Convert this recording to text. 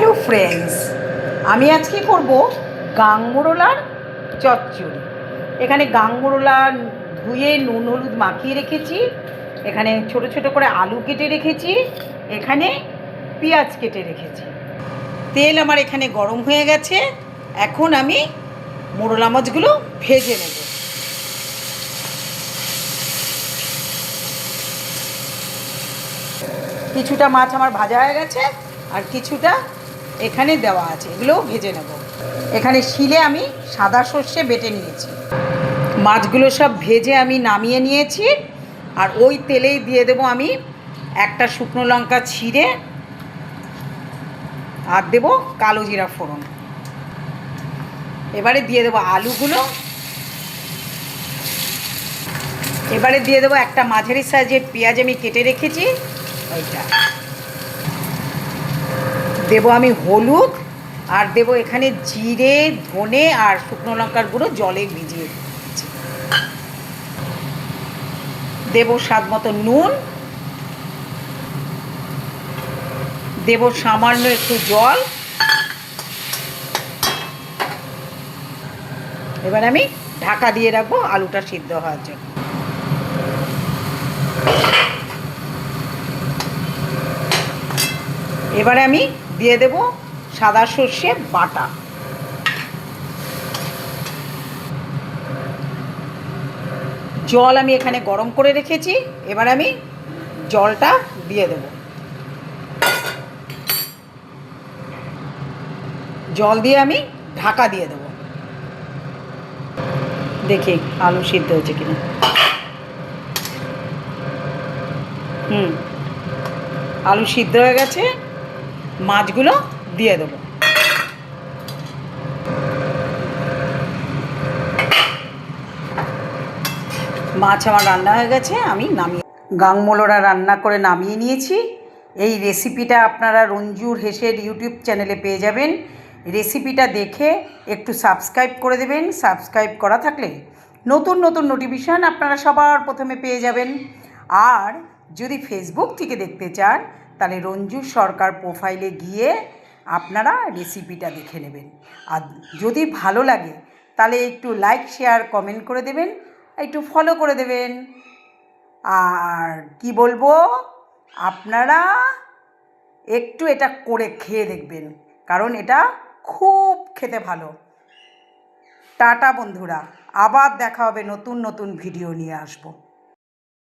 Hello friends, আমি আজকে করব গাংমোরলার চচ্চড়ি। এখানে গাংমোরলা ধুয়ে নুন হলুদ মাখিয়ে রেখেছি, এখানে ছোট ছোট করে আলু কেটে রেখেছি, এখানে পেঁয়াজ কেটে রেখেছি। তেল আমার এখানে গরম হয়ে গেছে, এখন আমি মোরলা মাছগুলো ভেজে নেব। কিছুটা মাছ আমার ভাজা হয়ে গেছে আর কিছুটা এখানে দেওয়া আছে, এগুলোও ভেজে নেব। এখানে শিলে আমি সাদা সর্ষে বেটে নিয়েছি। মাছগুলো সব ভেজে আমি নামিয়ে নিয়েছি, আর ওই তেলেই দিয়ে দেবো আমি একটা শুকনো লঙ্কা ছিঁড়ে, আর দেবো কালো জিরা ফোড়ন। এবারে দিয়ে দেবো আলুগুলো, এবারে দিয়ে দেবো একটা মাঝারি সাইজের পেঁয়াজ আমি কেটে রেখেছি, ওইটা দেবো আমি হলুদ, আর দেবো এখানে জিরে ধনে আর শুকনো লঙ্কার গুঁড়ো জলে ভিজিয়ে দিচ্ছি। দেবো স্বাদ মতো নুন, দেবো সামান্য একটু জল। এবার আমি ঢাকা দিয়ে রাখবো আলুটা সিদ্ধ হওয়ার জন্য। এবারে আমি দিয়ে দেব সাদা সর্ষে বাটা। জল আমি এখানে গরম করে রেখেছি, এবার আমি জলটা দিয়ে দেব। জল দিয়ে আমি ঢাকা দিয়ে দেব। দেখি আলু সিদ্ধ হয়েছে কিনা। আলু সিদ্ধ হয়ে গেছে, মাছগুলো দিয়ে দেবো। মাছ আমার রান্না হয়ে গেছে, আমি নামিয়ে গাংমোরলা রান্না করে নামিয়ে নিয়েছি। এই রেসিপিটা আপনারা রঞ্জুর হেসের ইউটিউব চ্যানেলে পেয়ে যাবেন। রেসিপিটা দেখে একটু সাবস্ক্রাইব করে দেবেন। সাবস্ক্রাইব করা থাকলে নতুন নতুন নোটিফিকেশান আপনারা সবার প্রথমে পেয়ে যাবেন। আর যদি ফেসবুক থেকে দেখতে চান তাহলে রঞ্জু সরকার প্রোফাইলে গিয়ে আপনারা রেসিপিটা দেখে নেবেন। আর যদি ভালো লাগে তাহলে একটু লাইক শেয়ার কমেন্ট করে দেবেন, একটু ফলো করে দেবেন। আর কি বলবো, আপনারা একটু এটা করে খেয়ে দেখবেন, কারণ এটা খুব খেতে ভালো। টাটা বন্ধুরা, আবার দেখা হবে, নতুন নতুন ভিডিও নিয়ে আসবো।